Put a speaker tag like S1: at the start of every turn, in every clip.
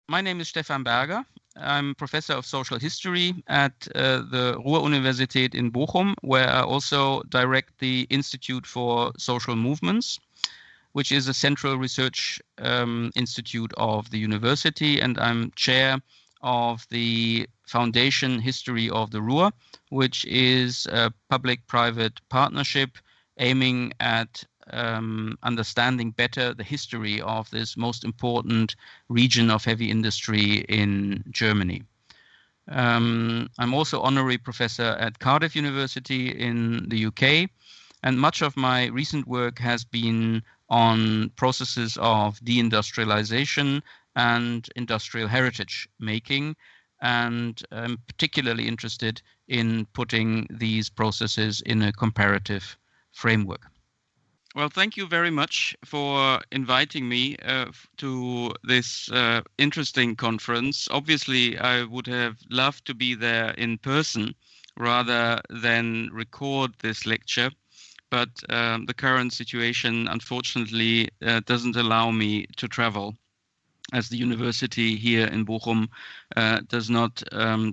S1: My name is Stefan Berger. I'm professor of social history at the Ruhr Universität in Bochum, where I also direct the Institute for Social Movements, which is a central research institute of the university, and I'm chair of the Foundation History of the Ruhr, which is a public-private partnership aiming at understanding better the history of this most important region of heavy industry in Germany. I'm also honorary professor at Cardiff University in the UK, and much of my recent work has been on processes of deindustrialization and industrial heritage making, and I'm particularly interested in putting these processes in a comparative framework. Well, thank you very much for inviting me to this interesting conference. Obviously, I would have loved to be there in person rather than record this lecture, but the current situation, unfortunately, doesn't allow me to travel, as the university here in Bochum does not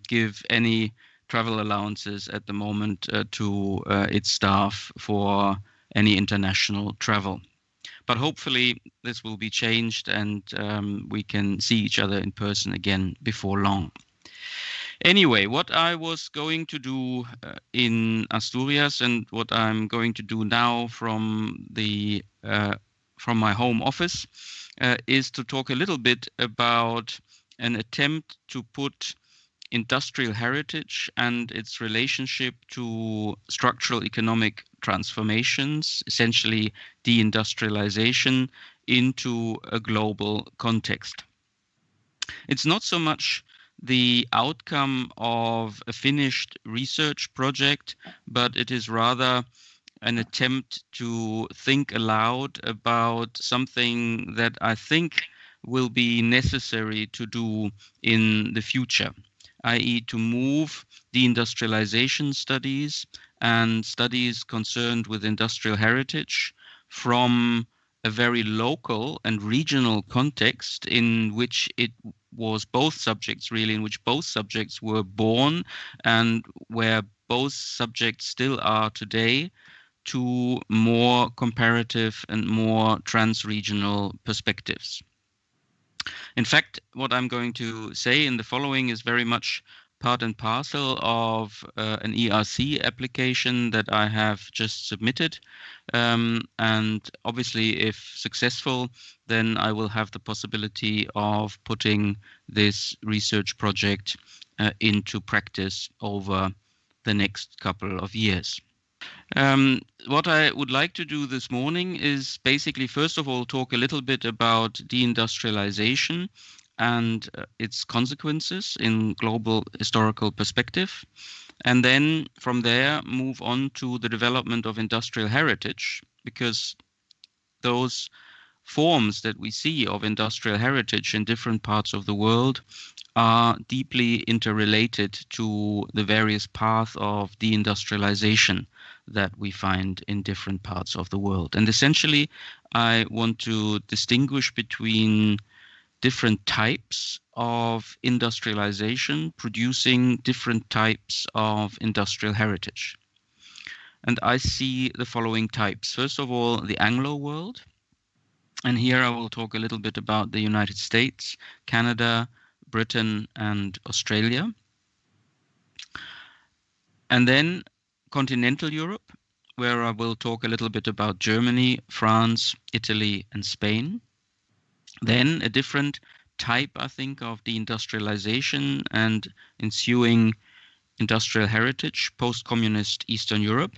S1: give any travel allowances at the moment to its staff for any international travel. But hopefully this will be changed and we can see each other in person again before long. Anyway, what I was going to do in Asturias and what I'm going to do now from my home office is to talk a little bit about an attempt to put industrial heritage and its relationship to structural economic transformations, essentially deindustrialization, into a global context. It's not so much the outcome of a finished research project, but it is rather an attempt to think aloud about something that I think will be necessary to do in the future, i.e. to move deindustrialization studies and studies concerned with industrial heritage from a very local and regional context in which it was both subjects really, in which both subjects were born and where both subjects still are today, to more comparative and more trans-regional perspectives. In fact, what I'm going to say in the following is very much part and parcel of an ERC application that I have just submitted. And obviously, if successful, then I will have the possibility of putting this research project into practice over the next couple of years. What I would like to do this morning is basically, first of all, talk a little bit about deindustrialization and its consequences in global historical perspective. And then from there, move on to the development of industrial heritage, because those forms that we see of industrial heritage in different parts of the world are deeply interrelated to the various paths of deindustrialization that we find in different parts of the world. And essentially, I want to distinguish between different types of industrialization producing different types of industrial heritage. And I see the following types. First of all, the Anglo world. And here I will talk a little bit about the United States, Canada, Britain, and Australia. And then Continental Europe, where I will talk a little bit about Germany, France, Italy, and Spain. Then a different type, I think, of deindustrialization and ensuing industrial heritage, post-communist Eastern Europe.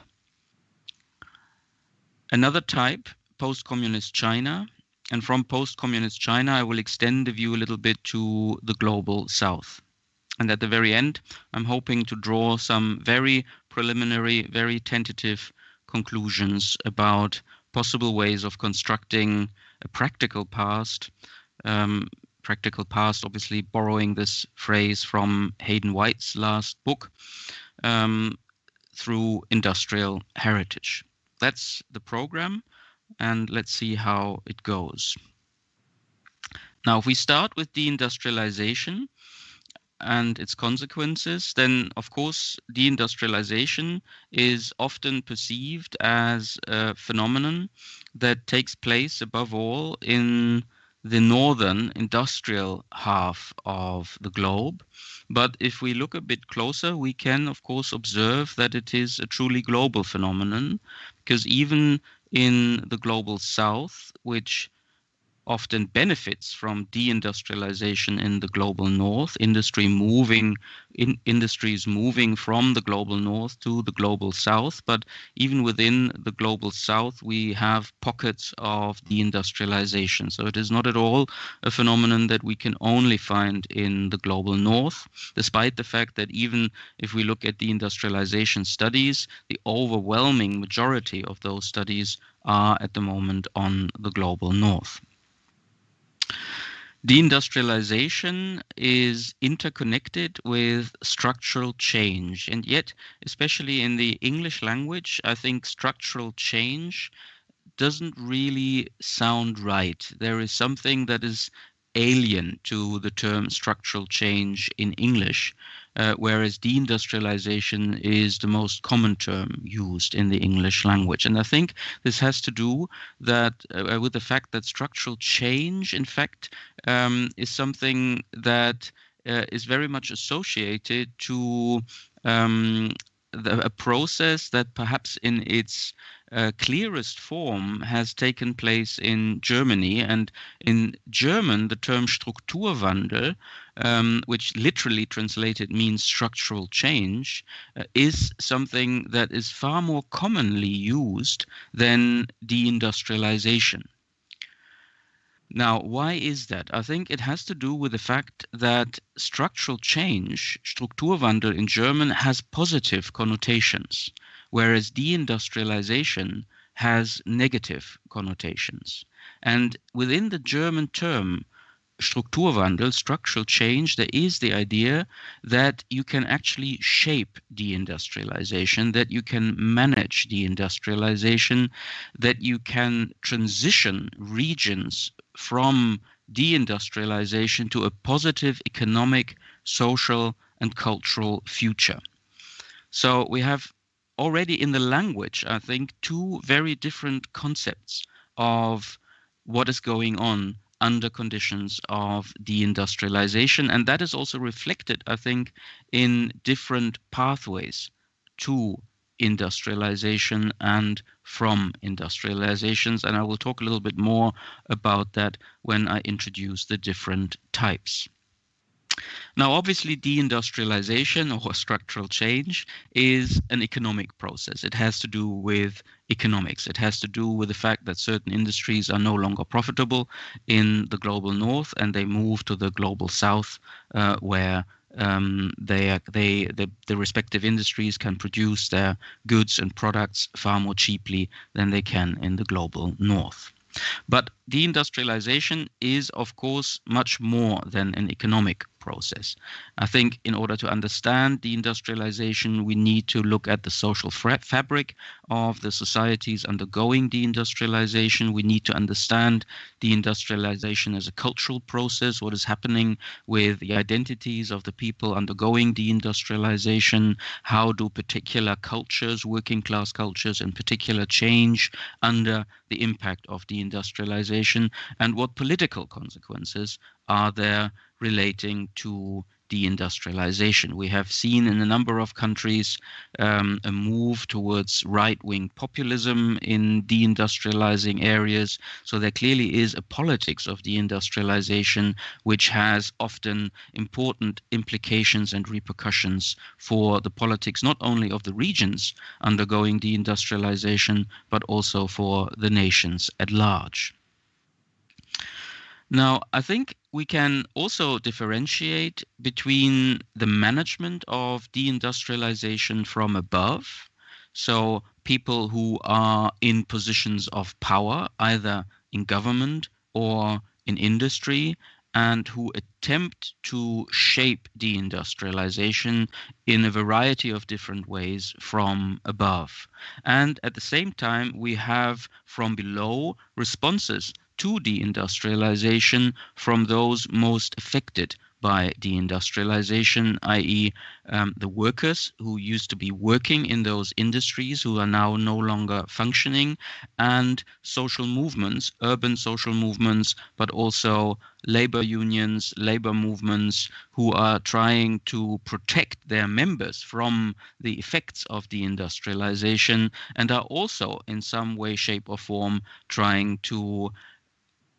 S1: Another type, post-communist China. And from post-communist China, I will extend the view a little bit to the global South. And at the very end, I'm hoping to draw some very preliminary, very tentative conclusions about possible ways of constructing a practical past, obviously borrowing this phrase from Hayden White's last book, through industrial heritage. That's the program, and let's see how it goes. Now, if we start with deindustrialization and its consequences, then of course deindustrialization is often perceived as a phenomenon that takes place above all in the northern industrial half of the globe. But if we look a bit closer, we can of course observe that it is a truly global phenomenon, because even in the global south, which often benefits from deindustrialization in the global north, industries moving from the global north to the global south. But even within the global south, we have pockets of deindustrialization. So it is not at all a phenomenon that we can only find in the global north, despite the fact that even if we look at deindustrialization studies, the overwhelming majority of those studies are at the moment on the global north. Deindustrialization is interconnected with structural change, and yet, especially in the English language, I think structural change doesn't really sound right. There is something that is alien to the term structural change in English, whereas deindustrialization is the most common term used in the English language. And I think this has to do with the fact that structural change, in fact, is something that is very much associated to a process that perhaps in its clearest form has taken place in Germany. And in German, the term Strukturwandel, which literally translated means structural change, is something that is far more commonly used than deindustrialization. Now, why is that? I think it has to do with the fact that structural change, Strukturwandel in German, has positive connotations, whereas deindustrialization has negative connotations. And within the German term Strukturwandel, structural change, there is the idea that you can actually shape deindustrialization, that you can manage deindustrialization, that you can transition regions from deindustrialization to a positive economic, social, and cultural future. So we have already in the language, I think, two very different concepts of what is going on under conditions of deindustrialization. And that is also reflected, I think, in different pathways to industrialization and from industrializations. And I will talk a little bit more about that when I introduce the different types. Now, obviously, deindustrialization or structural change is an economic process. It has to do with economics. It has to do with the fact that certain industries are no longer profitable in the global north and they move to the global south, where the respective industries can produce their goods and products far more cheaply than they can in the global north. But deindustrialization is, of course, much more than an economic process. I think in order to understand deindustrialization, we need to look at the social fabric of the societies undergoing deindustrialization. We need to understand deindustrialization as a cultural process, what is happening with the identities of the people undergoing deindustrialization, how do particular cultures, working class cultures in particular, change under the impact of deindustrialization, and what political consequences are there relating to deindustrialization. We have seen in a number of countries a move towards right-wing populism in deindustrializing areas. So there clearly is a politics of deindustrialization which has often important implications and repercussions for the politics not only of the regions undergoing deindustrialization, but also for the nations at large. Now, I think we can also differentiate between the management of deindustrialization from above, so people who are in positions of power, either in government or in industry, and who attempt to shape deindustrialization in a variety of different ways from above. And at the same time, we have from below responses to deindustrialization from those most affected by deindustrialization, i.e. The workers who used to be working in those industries who are now no longer functioning, and social movements, urban social movements, but also labor unions, labor movements who are trying to protect their members from the effects of deindustrialization and are also in some way, shape or form trying to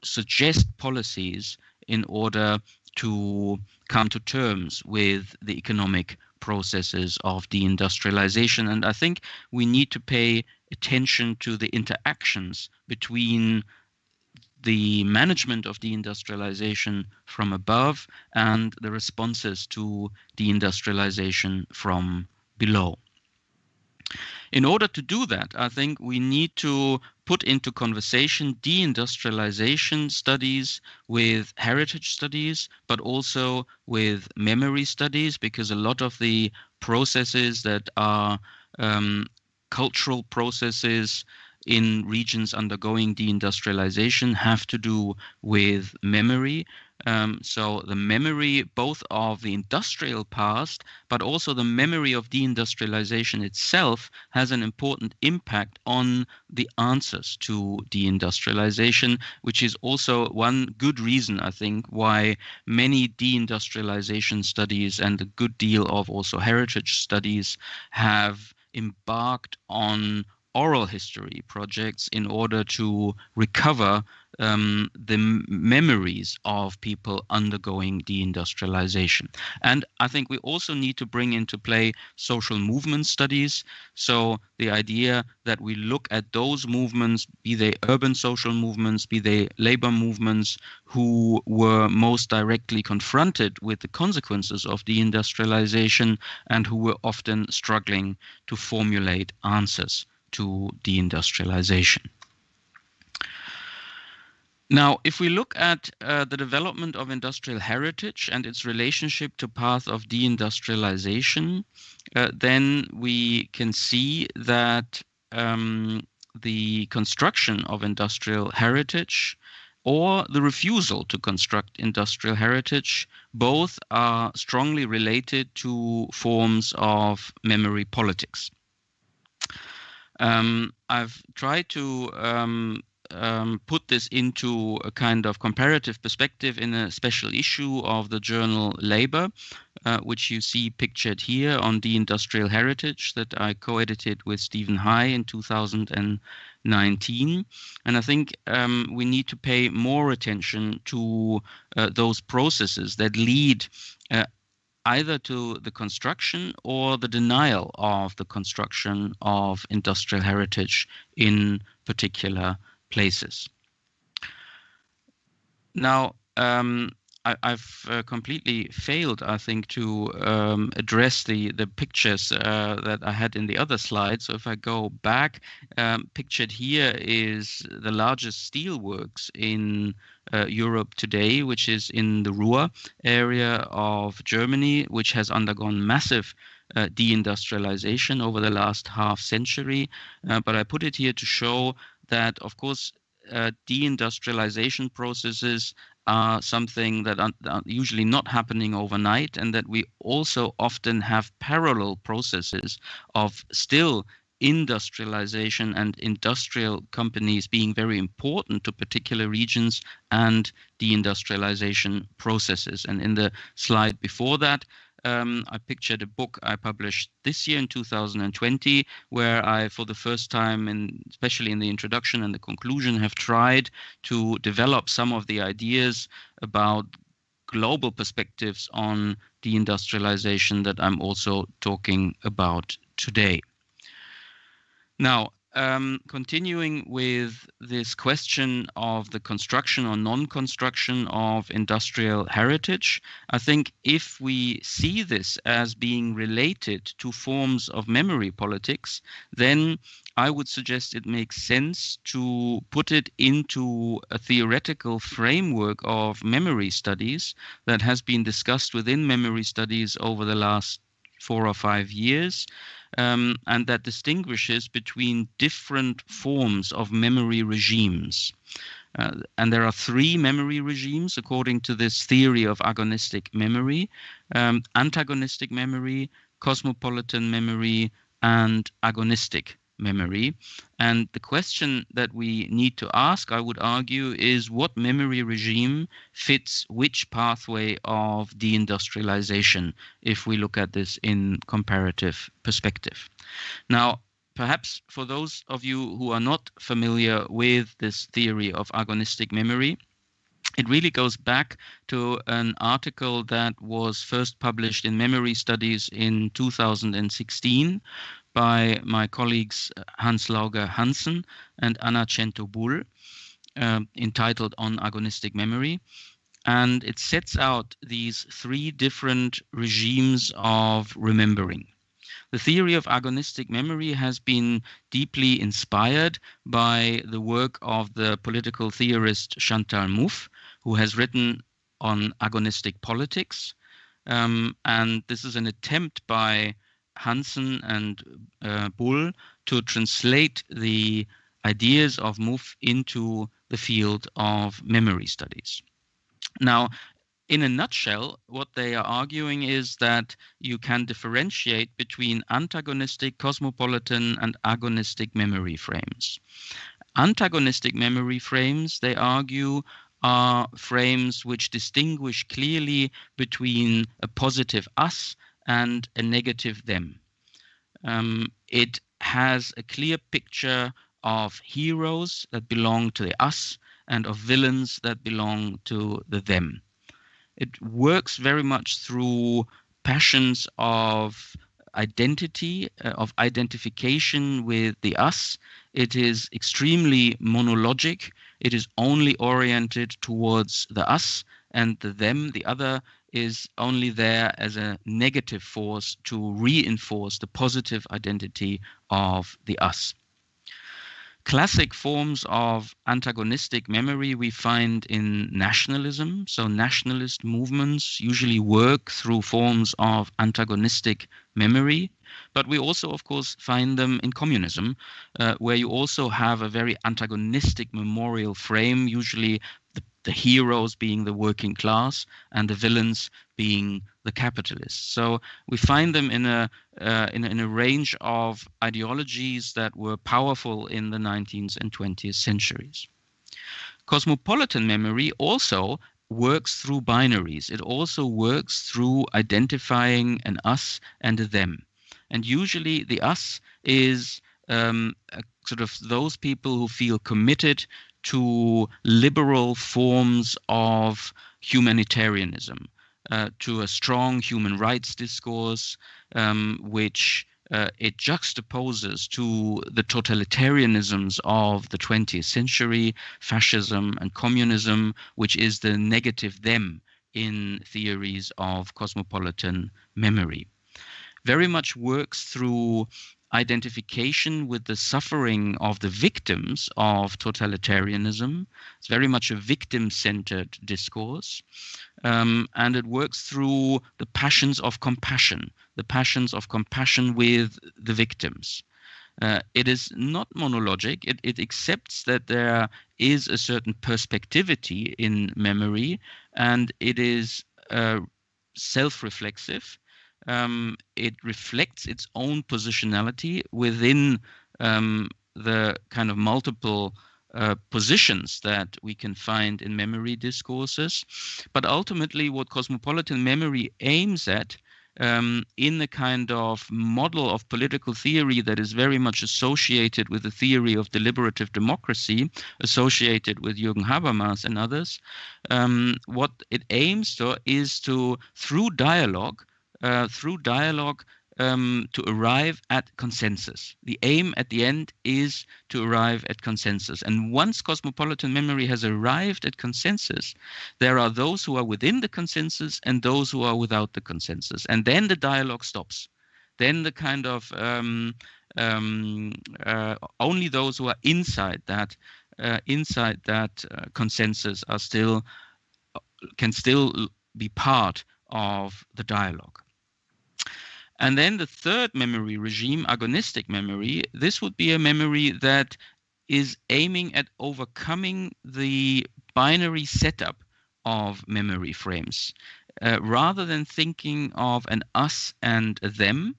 S1: suggest policies in order to come to terms with the economic processes of deindustrialization. And I think we need to pay attention to the interactions between the management of deindustrialization from above and the responses to deindustrialization from below. In order to do that, I think we need to put into conversation deindustrialization studies with heritage studies, but also with memory studies, because a lot of the processes that are cultural processes in regions undergoing deindustrialization have to do with memory. So the memory both of the industrial past, but also the memory of deindustrialization itself has an important impact on the answers to deindustrialization, which is also one good reason, I think, why many deindustrialization studies and a good deal of also heritage studies have embarked on oral history projects in order to recover the memories of people undergoing deindustrialization. And I think we also need to bring into play social movement studies. So the idea that we look at those movements, be they urban social movements, be they labor movements, who were most directly confronted with the consequences of deindustrialization and who were often struggling to formulate answers to deindustrialization. Now, if we look at the development of industrial heritage and its relationship to path of deindustrialization, then we can see that the construction of industrial heritage or the refusal to construct industrial heritage both are strongly related to forms of memory politics. I've tried to put this into a kind of comparative perspective in a special issue of the journal Labor, which you see pictured here on deindustrial heritage that I co-edited with Stephen High in 2019. And I think we need to pay more attention to those processes that lead either to the construction or the denial of the construction of industrial heritage in particular places. Now, I've completely failed, I think, to address the pictures that I had in the other slide. So if I go back, pictured here is the largest steelworks in Europe today, which is in the Ruhr area of Germany, which has undergone massive deindustrialization over the last half century. But I put it here to show that, of course, deindustrialization processes are something that are usually not happening overnight, and that we also often have parallel processes of still industrialization and industrial companies being very important to particular regions and deindustrialization processes. And in the slide before that, I pictured a book I published this year in 2020, where I, for the first time, especially in the introduction and the conclusion, have tried to develop some of the ideas about global perspectives on deindustrialization that I'm also talking about today. Now, continuing with this question of the construction or non-construction of industrial heritage, I think if we see this as being related to forms of memory politics, then I would suggest it makes sense to put it into a theoretical framework of memory studies that has been discussed within memory studies over the last 4 or 5 years. And that distinguishes between different forms of memory regimes. And there are three memory regimes according to this theory of agonistic memory: antagonistic memory, cosmopolitan memory, and agonistic memory. And the question that we need to ask, I would argue, is what memory regime fits which pathway of deindustrialization, if we look at this in comparative perspective. Now, perhaps for those of you who are not familiar with this theory of agonistic memory, it really goes back to an article that was first published in Memory Studies in 2016 by my colleagues Hans Lauger Hansen and Anna Cento-Bull, entitled On Agonistic Memory. And it sets out these three different regimes of remembering. The theory of agonistic memory has been deeply inspired by the work of the political theorist Chantal Mouffe, who has written on agonistic politics. And this is an attempt by Hansen and Bull to translate the ideas of Mouffe into the field of memory studies. Now, in a nutshell, what they are arguing is that you can differentiate between antagonistic, cosmopolitan, and agonistic memory frames. Antagonistic memory frames, they argue, are frames which distinguish clearly between a positive us and a negative them. It has a clear picture of heroes that belong to the us and of villains that belong to the them. It works very much through passions of identity, of identification with the us. It is extremely monologic. It is only oriented towards the us, and the them, the other, is only there as a negative force to reinforce the positive identity of the us. Classic forms of antagonistic memory we find in nationalism. So nationalist movements usually work through forms of antagonistic memory. But we also, of course, find them in communism, where you also have a very antagonistic memorial frame, usually the heroes being the working class and the villains being the capitalists. So we find them in a range of ideologies that were powerful in the 19th and 20th centuries. Cosmopolitan memory also works through binaries. It also works through identifying an us and a them. And usually the us is sort of those people who feel committed to liberal forms of humanitarianism, to a strong human rights discourse, which it juxtaposes to the totalitarianisms of the 20th century, fascism and communism, which is the negative them in theories of cosmopolitan memory. Very much works through identification with the suffering of the victims of totalitarianism. It's very much a victim-centered discourse. And it works through the passions of compassion with the victims. It is not monologic. It accepts that there is a certain perspectivity in memory, and it is self-reflexive. It reflects its own positionality within the kind of multiple positions that we can find in memory discourses. But ultimately, what cosmopolitan memory aims at, in the kind of model of political theory that is very much associated with the theory of deliberative democracy, associated with Jürgen Habermas and others, what it aims to is to, through dialogue, to arrive at consensus. The aim at the end is to arrive at consensus. And once cosmopolitan memory has arrived at consensus, there are those who are within the consensus and those who are without the consensus. And then the dialogue stops. Then the kind of only those who are inside that consensus can still be part of the dialogue. And then the third memory regime, agonistic memory, this would be a memory that is aiming at overcoming the binary setup of memory frames. Rather than thinking of an us and a them,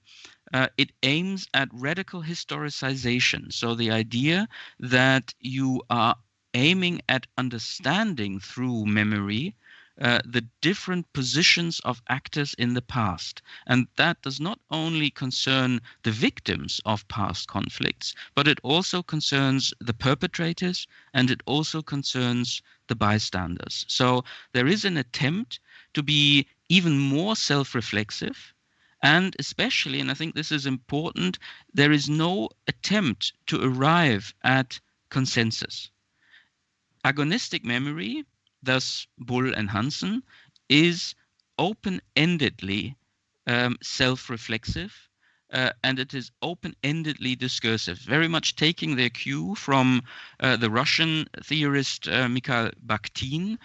S1: it aims at radical historicization. So the idea that you are aiming at understanding through memory the different positions of actors in the past. And that does not only concern the victims of past conflicts, but it also concerns the perpetrators, and it also concerns the bystanders. So there is an attempt to be even more self-reflexive. And especially, and I think this is important, there is no attempt to arrive at consensus. Agonistic memory, thus Bull and Hansen, is open-endedly self-reflexive, and it is open-endedly discursive, very much taking their cue from the Russian theorist Mikhail Bakhtin.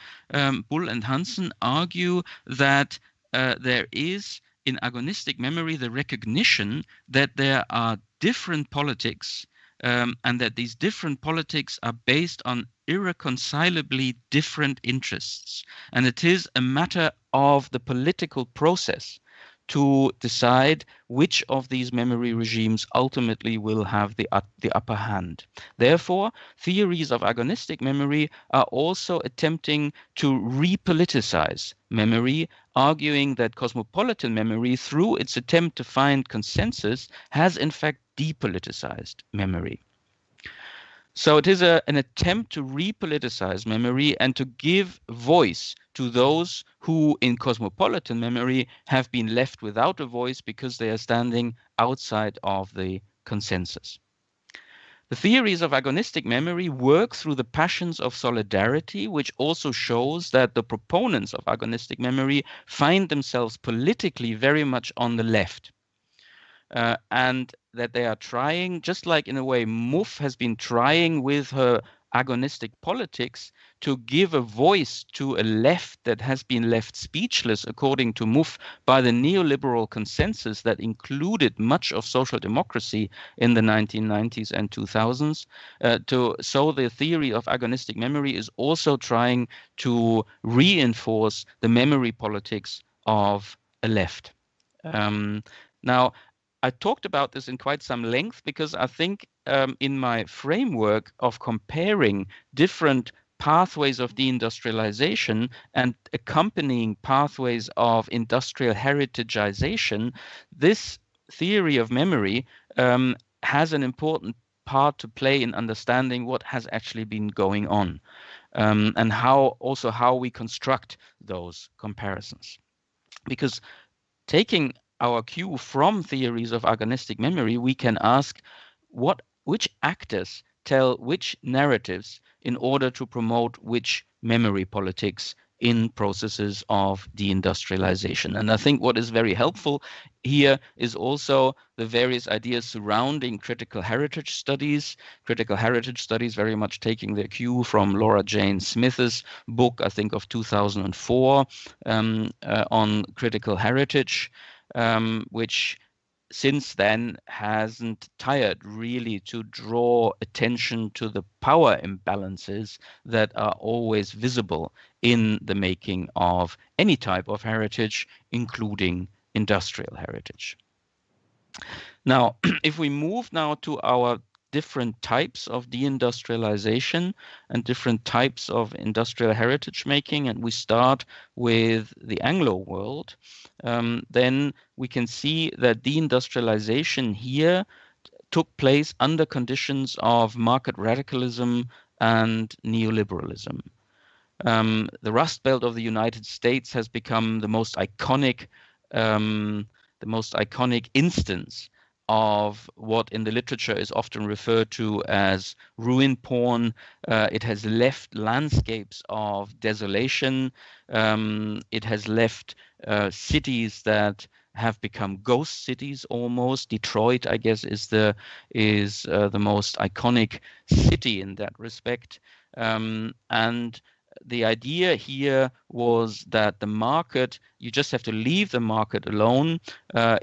S1: Bull and Hansen argue that there is in agonistic memory the recognition that there are different politics, and that these different politics are based on irreconcilably different interests. And it is a matter of the political process to decide which of these memory regimes ultimately will have the upper hand. Therefore, theories of agonistic memory are also attempting to repoliticize memory, arguing that cosmopolitan memory, through its attempt to find consensus, has in fact depoliticized memory. So it is an attempt to repoliticize memory and to give voice to those who in cosmopolitan memory have been left without a voice because they are standing outside of the consensus. The theories of agonistic memory work through the passions of solidarity, which also shows that the proponents of agonistic memory find themselves politically very much on the left. And that they are trying, just like in a way Muff has been trying with her agonistic politics to give a voice to a left that has been left speechless, according to Muff, by the neoliberal consensus that included much of social democracy in the 1990s and 2000s. So the theory of agonistic memory is also trying to reinforce the memory politics of a left. Now, I talked about this in quite some length because I think in my framework of comparing different pathways of deindustrialization and accompanying pathways of industrial heritageization, this theory of memory has an important part to play in understanding what has actually been going on, and how we construct those comparisons. Because taking our cue from theories of agonistic memory, we can ask which actors tell which narratives in order to promote which memory politics in processes of deindustrialization. And I think what is very helpful here is also the various ideas surrounding critical heritage studies. Critical heritage studies very much taking their cue from Laura Jane Smith's book, I think of 2004, on critical heritage, which since then hasn't tired really to draw attention to the power imbalances that are always visible in the making of any type of heritage, including industrial heritage. Now, if we move now to our different types of deindustrialization and different types of industrial heritage making, and we start with the Anglo world, then we can see that deindustrialization here took place under conditions of market radicalism and neoliberalism. The Rust Belt of the United States has become the most iconic instance of what in the literature is often referred to as ruin porn. It has left landscapes of desolation. It has left cities that have become ghost cities almost. Detroit, I guess, is the most iconic city in that respect. And the idea here was that the market, you just have to leave the market alone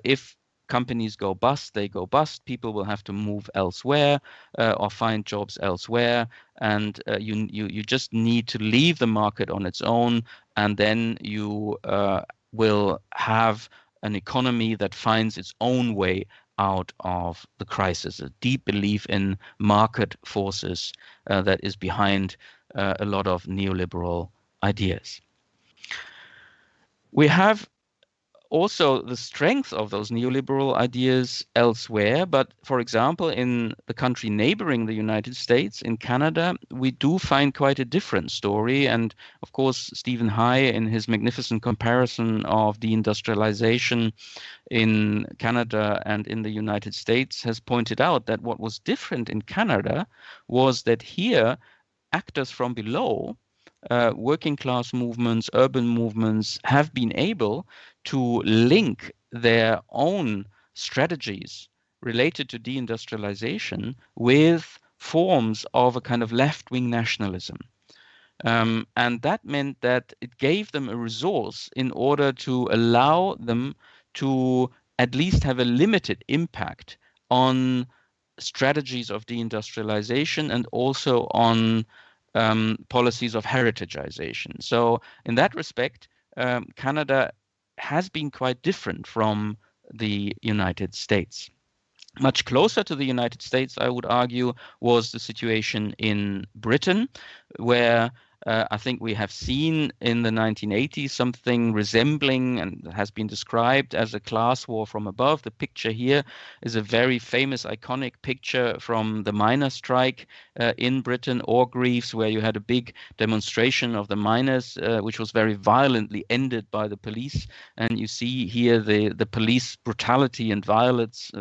S1: if companies go bust, they go bust. People will have to move elsewhere or find jobs elsewhere, and you just need to leave the market on its own, and then you will have an economy that finds its own way out of the crisis. A deep belief in market forces that is behind a lot of neoliberal ideas. We have also the strength of those neoliberal ideas elsewhere. But for example, in the country neighboring the United States, in Canada, we do find quite a different story. And of course, Stephen High, in his magnificent comparison of deindustrialization in Canada and in the United States, has pointed out that what was different in Canada was that here actors from below, working class movements, urban movements, have been able to link their own strategies related to deindustrialization with forms of a kind of left-wing nationalism. And that meant that it gave them a resource in order to allow them to at least have a limited impact on strategies of deindustrialization and also on policies of heritageization. So in that respect, Canada has been quite different from the United States. Much closer to the United States, I would argue, was the situation in Britain, where I think we have seen in the 1980s something resembling and has been described as a class war from above. The picture here is a very famous, iconic picture from the miners' strike in Britain, Orgreaves, where you had a big demonstration of the miners, which was very violently ended by the police. And you see here the police brutality and violence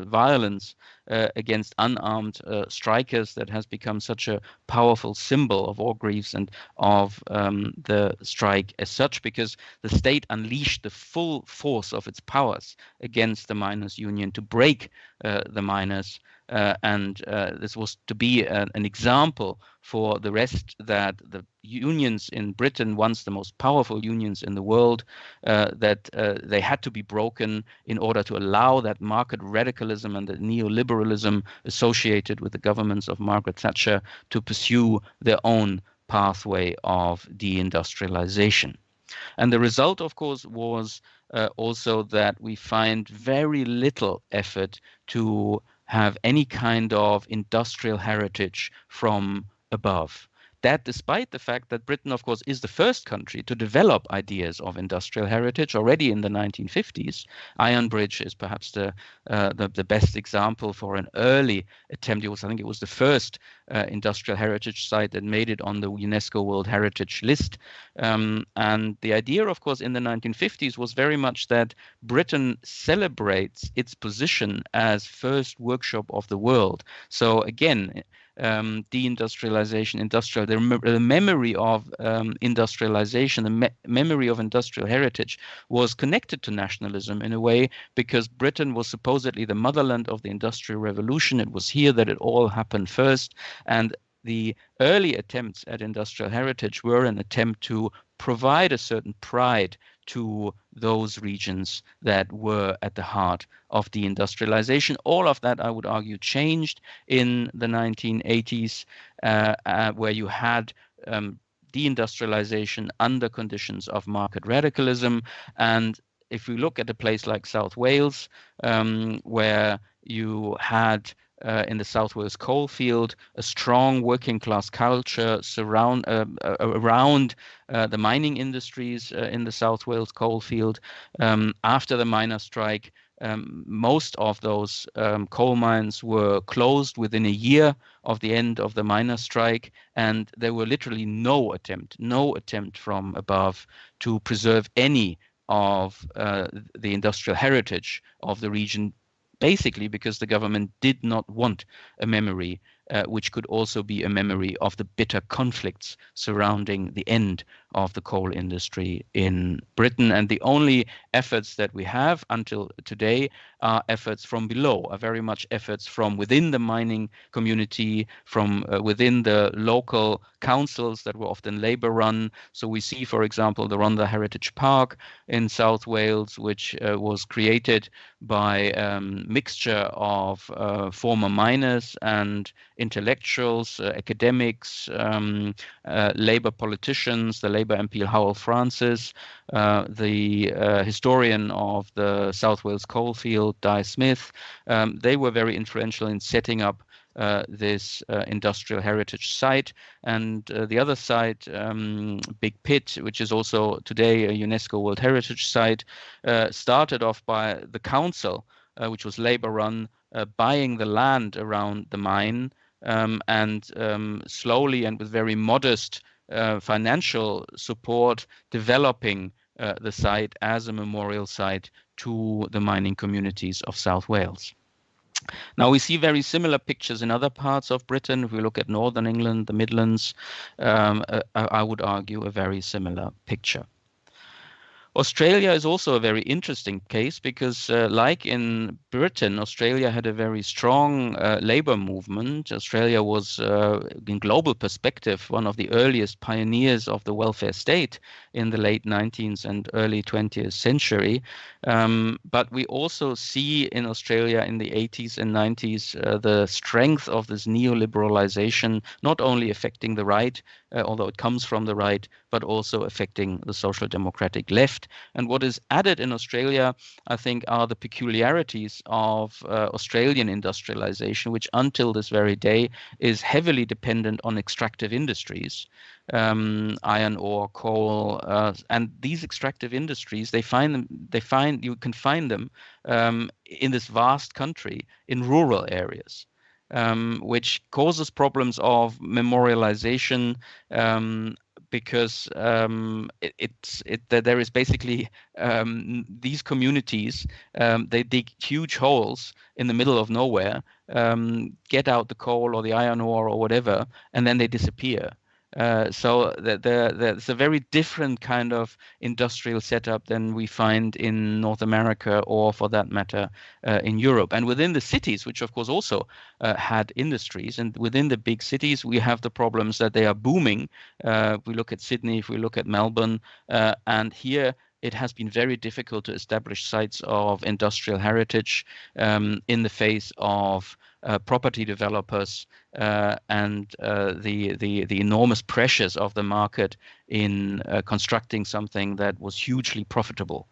S1: against unarmed strikers that has become such a powerful symbol of Orgreaves and of the strike as such, because the state unleashed the full force of its powers against the miners' union to break the miners. And this was to be an example for the rest that the unions in Britain, once the most powerful unions in the world, that they had to be broken in order to allow that market radicalism and the neoliberalism associated with the governments of Margaret Thatcher to pursue their own pathway of deindustrialization. And the result, of course, was also that we find very little effort to have any kind of industrial heritage from above. That despite the fact that Britain, of course, is the first country to develop ideas of industrial heritage already in the 1950s. Iron Bridge is perhaps the best example for an early attempt. I think it was the first industrial heritage site that made it on the UNESCO World Heritage List. And the idea, of course, in the 1950s was very much that Britain celebrates its position as first workshop of the world. So again, deindustrialization, the memory of industrialization, the memory of industrial heritage was connected to nationalism in a way, because Britain was supposedly the motherland of the Industrial Revolution. It was here that it all happened first. And the early attempts at industrial heritage were an attempt to provide a certain pride to those regions that were at the heart of deindustrialization. All of that, I would argue, changed in the 1980s, where you had deindustrialization under conditions of market radicalism. And if we look at a place like South Wales, where you had in the South Wales coalfield a strong working class culture around the mining industries in the South Wales coalfield. After the miners' strike, most of those coal mines were closed within a year of the end of the miners' strike, and there were literally no attempt from above to preserve any of the industrial heritage of the region, basically because the government did not want a memory which could also be a memory of the bitter conflicts surrounding the end of the coal industry in Britain. And the only efforts that we have until today are efforts from below, are very much efforts from within the mining community, from within the local councils that were often labor run. So we see, for example, the Rhondda Heritage Park in South Wales, which was created by mixture of former miners and intellectuals, academics, labor politicians, the Labour MP Howell Francis, the historian of the South Wales coalfield, Di Smith. They were very influential in setting up this industrial heritage site. And the other site, Big Pit, which is also today a UNESCO World Heritage Site, started off by the council, which was labor run, buying the land around the mine, and slowly and with very modest financial support, developing the site as a memorial site to the mining communities of South Wales. Now we see very similar pictures in other parts of Britain. If we look at Northern England, the Midlands, I would argue a very similar picture. Australia is also a very interesting case because like in Britain, Australia had a very strong labor movement. Australia was, in global perspective, one of the earliest pioneers of the welfare state in the late 19th and early 20th century. But we also see in Australia in the 80s and 90s the strength of this neoliberalization, not only affecting the right, although it comes from the right, but also affecting the social democratic left. And what is added in Australia, I think, are the peculiarities of Australian industrialization, which until this very day is heavily dependent on extractive industries, iron ore, coal, and these extractive industries, you can find them in this vast country in rural areas. Which causes problems of memorialization, because there is basically these communities, they dig huge holes in the middle of nowhere, get out the coal or the iron ore or whatever, and then they disappear. So there's a very different kind of industrial setup than we find in North America or, for that matter, in Europe. And within the cities, which of course also had industries, and within the big cities, we have the problems that they are booming. If we look at Sydney, if we look at Melbourne, and here it has been very difficult to establish sites of industrial heritage in the face of property developers and the enormous pressures of the market in constructing something that was hugely profitable.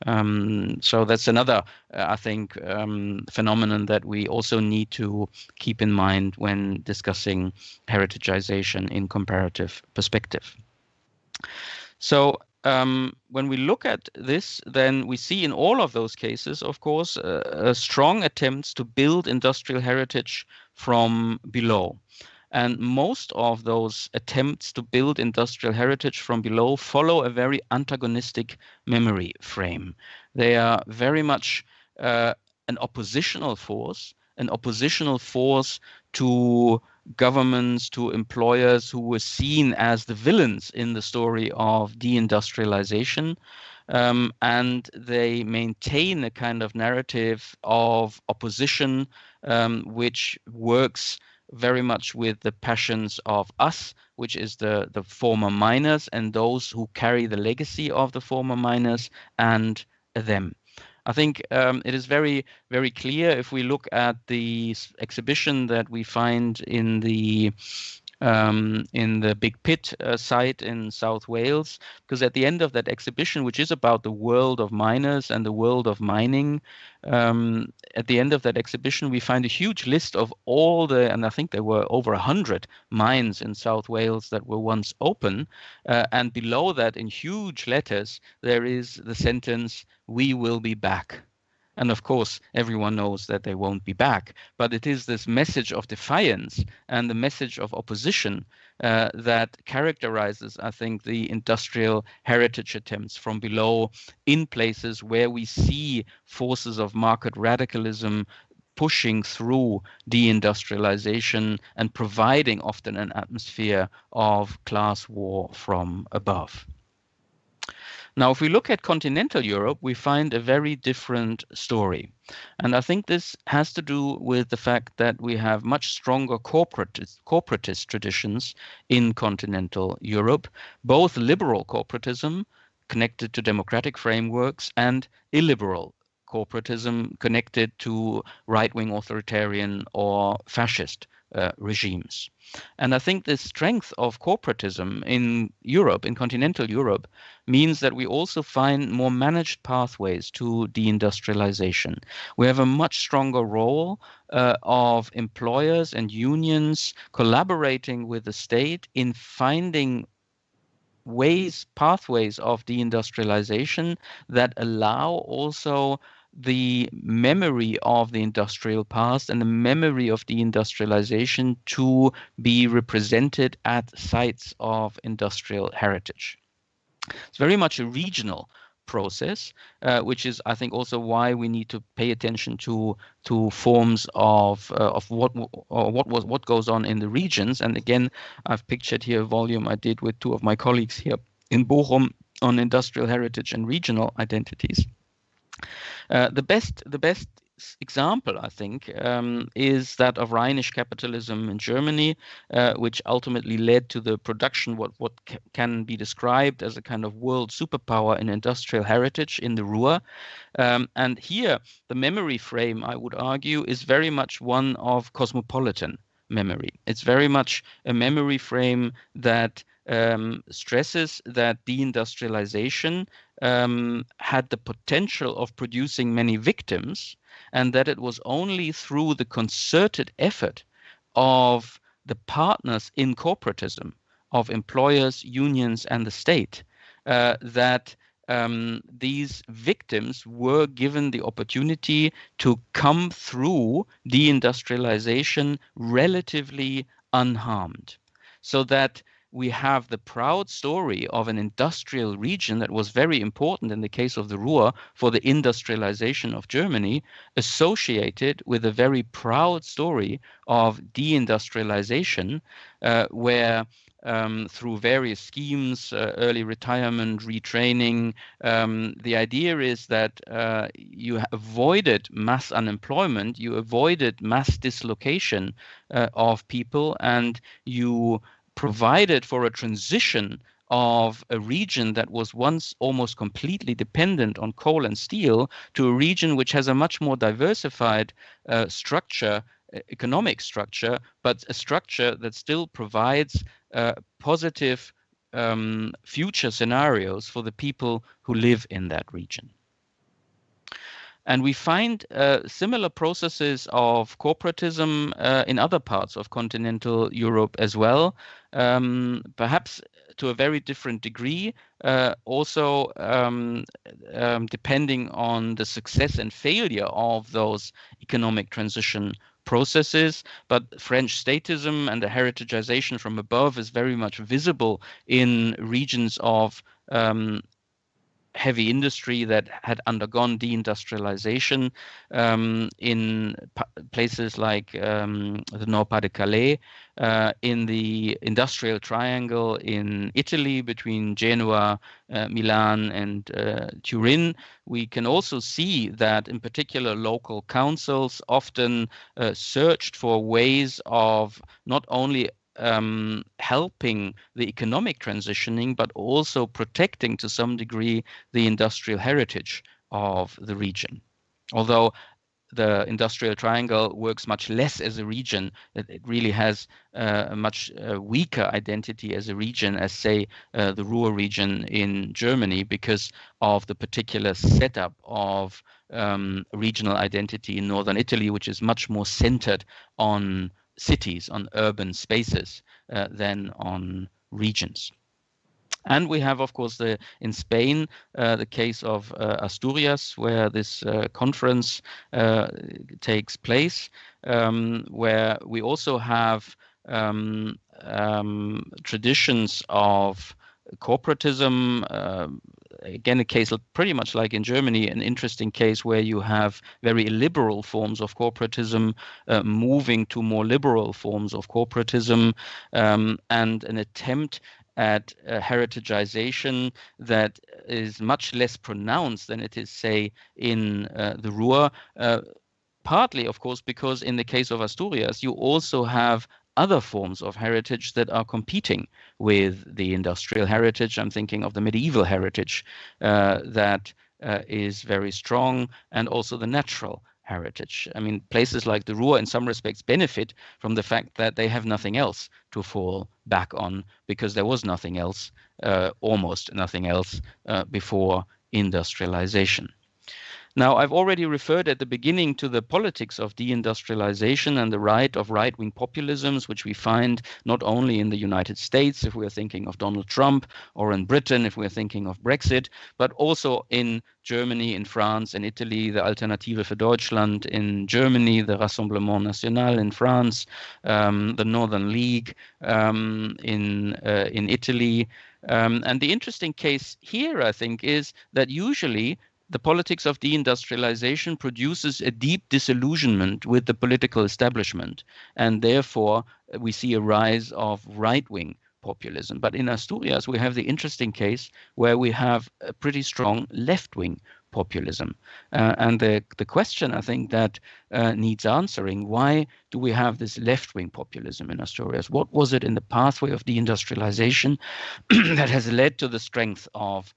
S1: So that's another, I think, phenomenon that we also need to keep in mind when discussing heritagization in comparative perspective. So when we look at this, then we see in all of those cases, of course, strong attempts to build industrial heritage from below. And most of those attempts to build industrial heritage from below follow a very antagonistic memory frame. They are very much an oppositional force to governments, to employers who were seen as the villains in the story of deindustrialization. And they maintain a kind of narrative of opposition, which works very much with the passions of us, which is the former miners and those who carry the legacy of the former miners and them. I think it is very, very clear if we look at the exhibition that we find in the Big Pit site in South Wales, because at the end of that exhibition, which is about the world of miners and the world of mining, at the end of that exhibition, we find a huge list of all the, and I think there were over 100 mines in South Wales that were once open. And below that, in huge letters, there is the sentence, "We will be back." And of course, everyone knows that they won't be back. But it is this message of defiance and the message of opposition that characterizes, I think, the industrial heritage attempts from below in places where we see forces of market radicalism pushing through deindustrialization and providing often an atmosphere of class war from above. Now, if we look at continental Europe, we find a very different story. And I think this has to do with the fact that we have much stronger corporatist traditions in continental Europe, both liberal corporatism connected to democratic frameworks and illiberal corporatism connected to right-wing authoritarian or fascist regimes. And I think the strength of corporatism in Europe, in continental Europe, means that we also find more managed pathways to deindustrialization. We have a much stronger role of employers and unions collaborating with the state in finding pathways of deindustrialization that allow also the memory of the industrial past and the memory of deindustrialization to be represented at sites of industrial heritage. It's very much a regional process, which is, I think, also why we need to pay attention to forms of what goes on in the regions. And again, I've pictured here a volume I did with two of my colleagues here in Bochum on industrial heritage and regional identities. The best example, I think, is that of Rhinish capitalism in Germany, which ultimately led to the production what can be described as a kind of world superpower in industrial heritage in the Ruhr. And here, the memory frame, I would argue, is very much one of cosmopolitan memory. It's very much a memory frame that stresses that deindustrialization had the potential of producing many victims, and that it was only through the concerted effort of the partners in corporatism, of employers, unions, and the state, that these victims were given the opportunity to come through deindustrialization relatively unharmed. So that we have the proud story of an industrial region that was very important in the case of the Ruhr for the industrialization of Germany, associated with a very proud story of deindustrialization, where through various schemes, early retirement, retraining, the idea is that you avoided mass unemployment, you avoided mass dislocation of people, and you provided for a transition of a region that was once almost completely dependent on coal and steel to a region which has a much more diversified structure, economic structure, but a structure that still provides positive future scenarios for the people who live in that region. And we find similar processes of corporatism in other parts of continental Europe as well, perhaps to a very different degree, also depending on the success and failure of those economic transition processes. But French statism and the heritagization from above is very much visible in regions of heavy industry that had undergone deindustrialization in places like the Nord-Pas-de-Calais, in the industrial triangle in Italy between Genoa, Milan, and Turin. We can also see that in particular local councils often searched for ways of not only helping the economic transitioning, but also protecting to some degree the industrial heritage of the region. Although the industrial triangle works much less as a region, it really has a much weaker identity as a region as, say, the Ruhr region in Germany, because of the particular setup of regional identity in northern Italy, which is much more centered on cities, on urban spaces, than on regions. And we have, of course, in Spain, the case of Asturias, where this conference takes place, where we also have traditions of corporatism, again, a case pretty much like in Germany, an interesting case where you have very illiberal forms of corporatism moving to more liberal forms of corporatism, and an attempt at heritagization that is much less pronounced than it is, say, in the Ruhr. Partly, of course, because in the case of Asturias, you also have other forms of heritage that are competing with the industrial heritage. I'm thinking of the medieval heritage that is very strong, and also the natural heritage. I mean, places like the Ruhr in some respects benefit from the fact that they have nothing else to fall back on, because there was nothing else, almost nothing else, before industrialization. Now, I've already referred at the beginning to the politics of deindustrialization and the rise of right-wing populisms, which we find not only in the United States, if we're thinking of Donald Trump, or in Britain, if we're thinking of Brexit, but also in Germany, in France, in Italy, the Alternative für Deutschland in Germany, the Rassemblement National in France, the Northern League in Italy. And the interesting case here, I think, is that usually the politics of deindustrialization produces a deep disillusionment with the political establishment, and therefore we see a rise of right-wing populism. But in Asturias, we have the interesting case where we have a pretty strong left-wing populism. And the question, I think, that needs answering: why do we have this left-wing populism in Asturias? What was it in the pathway of deindustrialization that has led to the strength of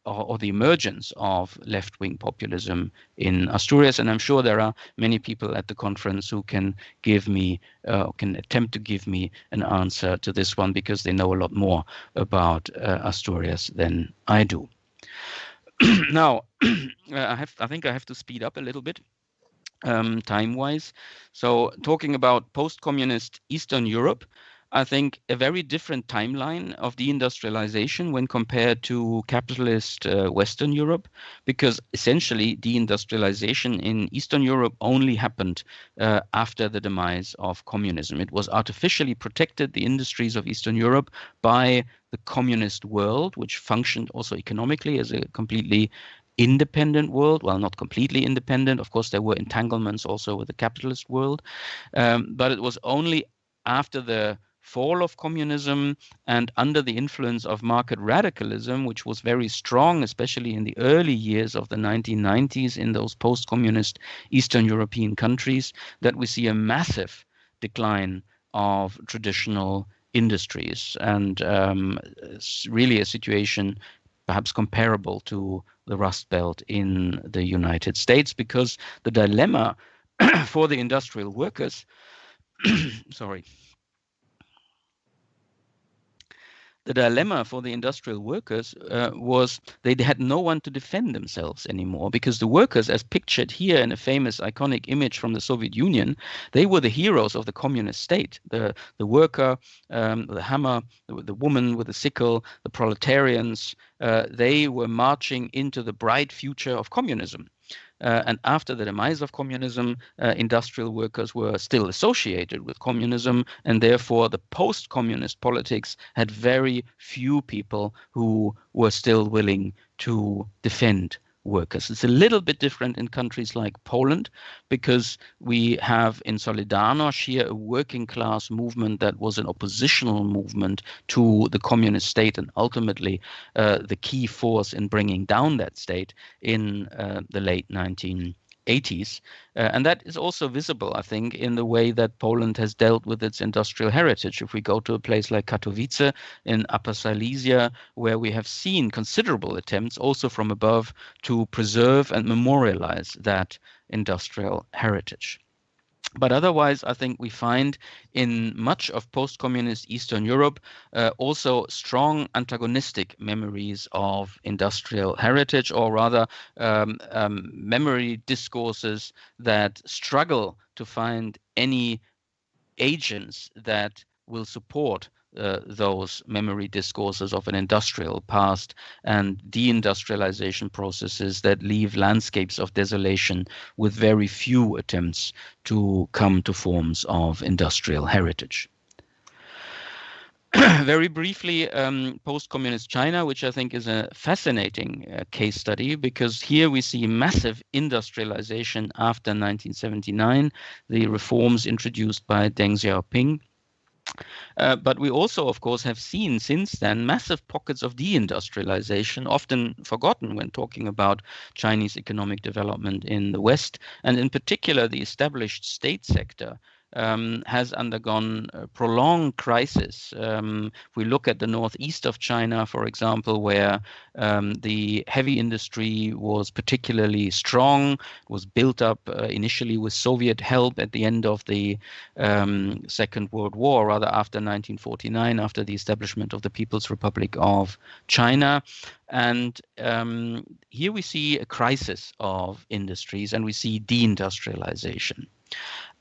S1: or the emergence of left-wing populism in Asturias? And I'm sure there are many people at the conference who can give me, can attempt to give me an answer to this one, because they know a lot more about Asturias than I do. Now, I think I have to speed up a little bit time-wise. So talking about post-communist Eastern Europe, I think a very different timeline of deindustrialization when compared to capitalist Western Europe, because essentially deindustrialization in Eastern Europe only happened after the demise of communism. It was artificially protected, the industries of Eastern Europe, by the communist world, which functioned also economically as a completely independent world. Well, not completely independent. Of course, there were entanglements also with the capitalist world. But it was only after the fall of communism and under the influence of market radicalism, which was very strong, especially in the early years of the 1990s in those post-communist Eastern European countries, that we see a massive decline of traditional industries. And it's really a situation perhaps comparable to the Rust Belt in the United States, because the dilemma for the industrial workers, sorry, the dilemma for the industrial workers was they had no one to defend themselves anymore, because the workers, as pictured here in a famous iconic image from the Soviet Union, they were the heroes of the communist state. The worker, the hammer, the woman with the sickle, the proletarians, they were marching into the bright future of communism. And after the demise of communism, industrial workers were still associated with communism, and therefore the post-communist politics had very few people who were still willing to defend workers. It's a little bit different in countries like Poland, because we have in Solidarność here a working class movement that was an oppositional movement to the communist state, and ultimately the key force in bringing down that state in the late 1980s. And that is also visible, I think, in the way that Poland has dealt with its industrial heritage. If we go to a place like Katowice in Upper Silesia, where we have seen considerable attempts also from above to preserve and memorialize that industrial heritage. But otherwise, I think we find in much of post-communist Eastern Europe also strong antagonistic memories of industrial heritage, or rather memory discourses that struggle to find any agents that will support those memory discourses of an industrial past, and deindustrialization processes that leave landscapes of desolation with very few attempts to come to forms of industrial heritage. Very briefly, post-communist China, which I think is a fascinating case study, because here we see massive industrialization after 1979, the reforms introduced by Deng Xiaoping. But we also, of course, have seen since then massive pockets of deindustrialization, often forgotten when talking about Chinese economic development in the West, and in particular the established state sector has undergone a prolonged crisis. If we look at the northeast of China, for example, where the heavy industry was particularly strong, was built up initially with Soviet help at the end of the Second World War, rather after 1949, after the establishment of the People's Republic of China. And here we see a crisis of industries, and we see deindustrialization.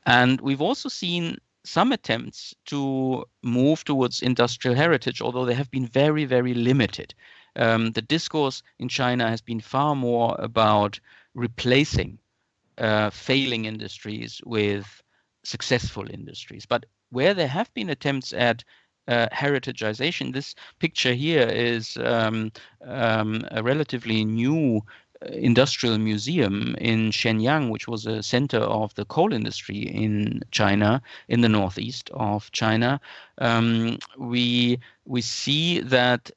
S1: And we've also seen some attempts to move towards industrial heritage, although they have been very, very limited. The discourse in China has been far more about replacing failing industries with successful industries. But where there have been attempts at heritageization, this picture here is a relatively new industrial museum in Shenyang, which was a center of the coal industry in China, in the northeast of China. We see that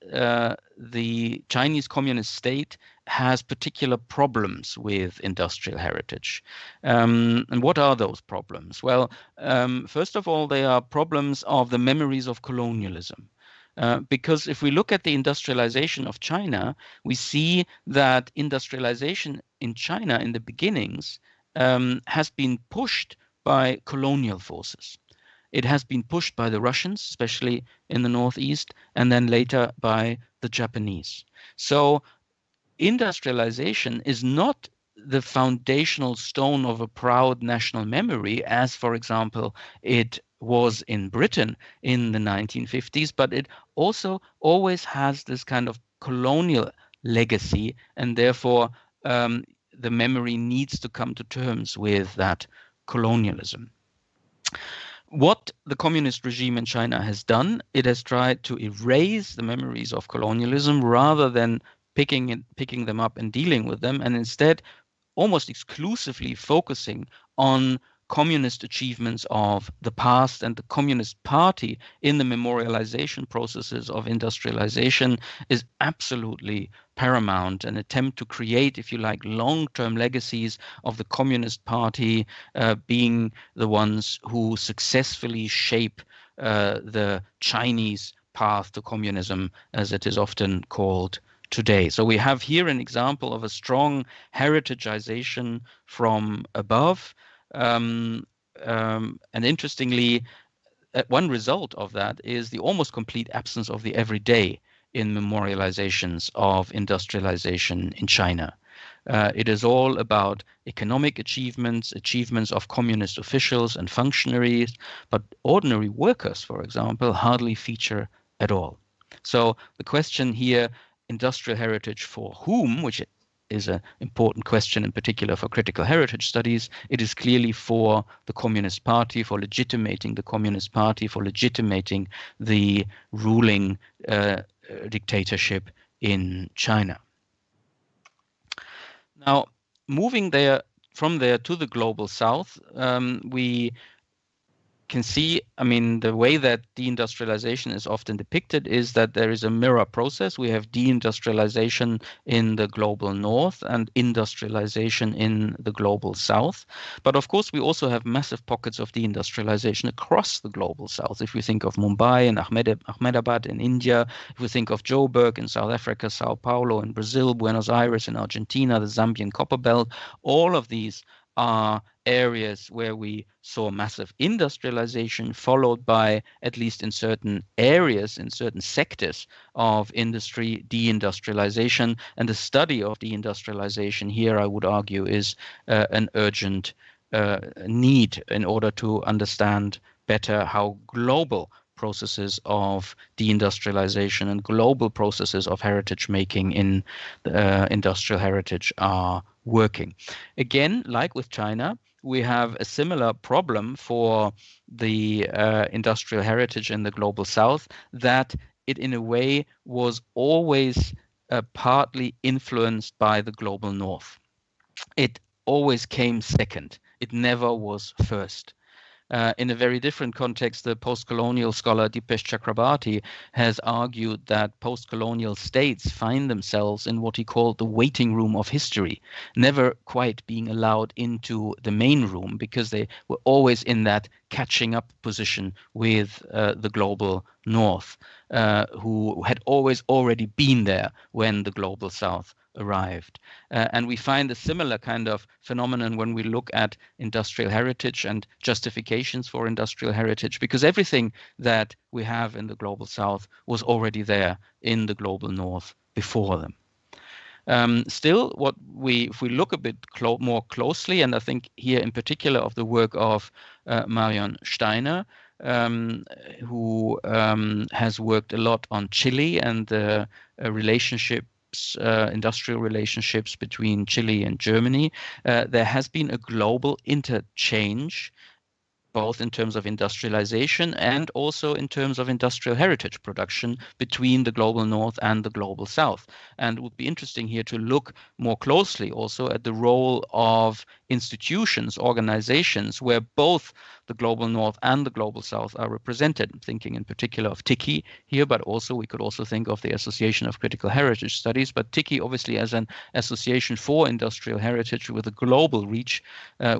S1: the Chinese communist state has particular problems with industrial heritage. And what are those problems? Well, first of all, they are problems of the memories of colonialism. Because if we look at the industrialization of China, we see that industrialization in China in the beginnings has been pushed by colonial forces. It has been pushed by the Russians, especially in the northeast, and then later by the Japanese. So industrialization is not the foundational stone of a proud national memory, as, for example, it was in Britain in the 1950s, but it also always has this kind of colonial legacy, and therefore the memory needs to come to terms with that colonialism. What the communist regime in China has done, it has tried to erase the memories of colonialism rather than picking them up and dealing with them, and instead almost exclusively focusing on communist achievements of the past, and the Communist Party in the memorialization processes of industrialization is absolutely paramount. An attempt to create, if you like, long-term legacies of the Communist Party being the ones who successfully shape the Chinese path to communism, as it is often called today. So we have here an example of a strong heritageization from above. And interestingly, one result of that is the almost complete absence of the everyday in memorializations of industrialization in China. It is all about economic achievements of communist officials and functionaries, but ordinary workers, for example, hardly feature at all. So the question here, industrial heritage for whom, which is an important question in particular for critical heritage studies, it is clearly for the Communist Party, for legitimating the Communist Party, for legitimating the ruling dictatorship in China. Now, moving from there to the global south, we can see, I mean, the way that deindustrialization is often depicted is that there is a mirror process. We have deindustrialization in the global north and industrialization in the global south. But of course, we also have massive pockets of deindustrialization across the global south. If we think of Mumbai and Ahmedabad in India, if we think of Joburg in South Africa, Sao Paulo in Brazil, Buenos Aires in Argentina, the Zambian Copper Belt, all of these are areas where we saw massive industrialization, followed by, at least in certain areas, in certain sectors of industry, deindustrialization. And the study of deindustrialization here, I would argue, is an urgent need in order to understand better how global processes of deindustrialization and global processes of heritage making in industrial heritage are working. Again, like with China, we have a similar problem for the industrial heritage in the global south, that it in a way was always partly influenced by the global north. It always came second. It never was first. In a very different context, the post-colonial scholar Dipesh Chakrabarty has argued that post-colonial states find themselves in what he called the waiting room of history, never quite being allowed into the main room because they were always in that catching up position with the global north, who had always already been there when the global south arrived. And we find a similar kind of phenomenon when we look at industrial heritage and justifications for industrial heritage, because everything that we have in the global south was already there in the global north before them. Still, if we look a bit more closely, and I think here in particular of the work of Marion Steiner, who has worked a lot on Chile and the industrial relationships between Chile and Germany, there has been a global interchange, both in terms of industrialization and also in terms of industrial heritage production between the global north and the global south. And it would be interesting here to look more closely also at the role of institutions, organizations, where both the global north and the global south are represented. I'm thinking in particular of TICI here, but also we could also think of the Association of Critical Heritage Studies. But TICI obviously as an association for industrial heritage with a global reach,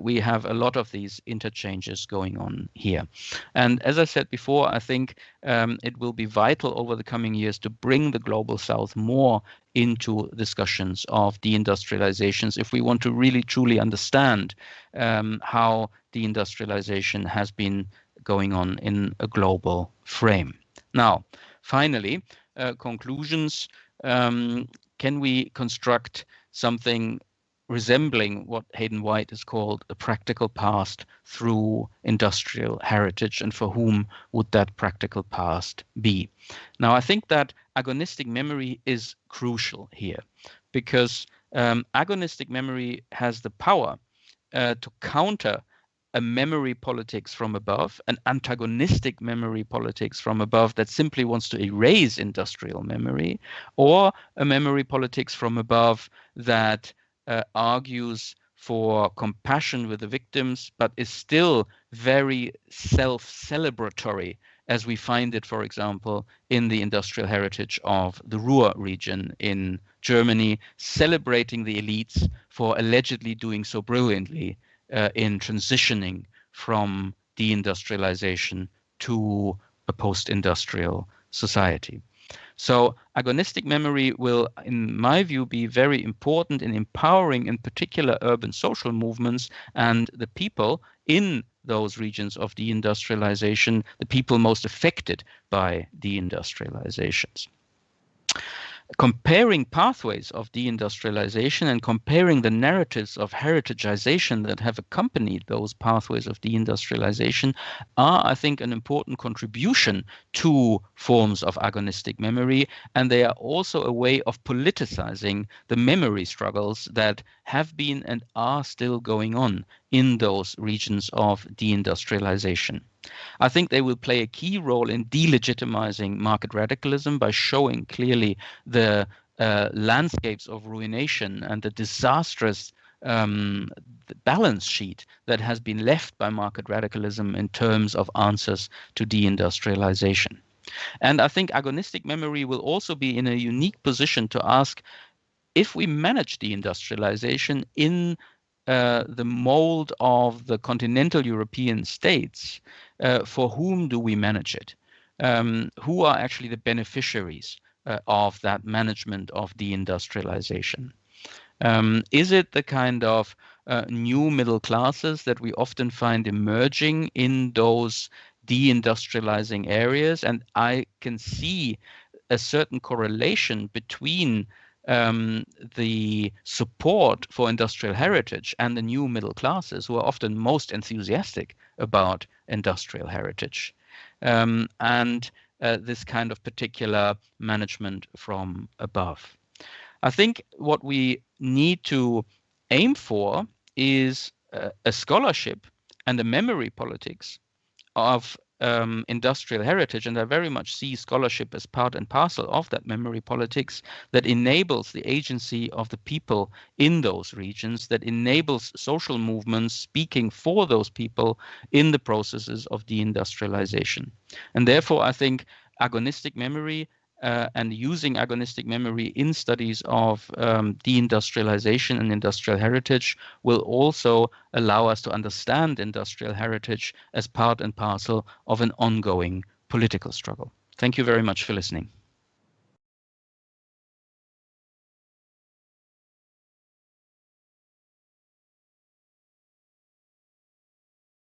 S1: we have a lot of these interchanges going on here. And as I said before, I think it will be vital over the coming years to bring the global south more into discussions of deindustrializations if we want to really truly understand how deindustrialization has been going on in a global frame. Now, finally, conclusions. Can we construct something resembling what Hayden White has called a practical past through industrial heritage, and for whom would that practical past be? Now, I think that agonistic memory is crucial here, because agonistic memory has the power to counter a memory politics from above, an antagonistic memory politics from above that simply wants to erase industrial memory, or a memory politics from above that argues for compassion with the victims, but is still very self-celebratory, as we find it, for example, in the industrial heritage of the Ruhr region in Germany, celebrating the elites for allegedly doing so brilliantly in transitioning from deindustrialization to a post-industrial society. So agonistic memory will, in my view, be very important in empowering, in particular, urban social movements and the people in those regions of deindustrialization, the people most affected by deindustrializations. Comparing pathways of deindustrialization and comparing the narratives of heritagization that have accompanied those pathways of deindustrialization are, I think, an important contribution to forms of agonistic memory, and they are also a way of politicizing the memory struggles that have been and are still going on in those regions of deindustrialization. I think they will play a key role in delegitimizing market radicalism by showing clearly the landscapes of ruination and the disastrous balance sheet that has been left by market radicalism in terms of answers to deindustrialization. And I think agonistic memory will also be in a unique position to ask, if we manage deindustrialization in the mold of the continental European states, for whom do we manage it? Who are actually the beneficiaries of that management of deindustrialization? Is it the kind of new middle classes that we often find emerging in those deindustrializing areas? And I can see a certain correlation between the support for industrial heritage and the new middle classes, who are often most enthusiastic about industrial heritage, and this kind of particular management from above. I think what we need to aim for is a scholarship and a memory politics of industrial heritage, and I very much see scholarship as part and parcel of that memory politics that enables the agency of the people in those regions, that enables social movements speaking for those people in the processes of deindustrialization. And therefore, I think agonistic memory and using agonistic memory in studies of deindustrialization and industrial heritage will also allow us to understand industrial heritage as part and parcel of an ongoing political struggle. Thank you very much for listening.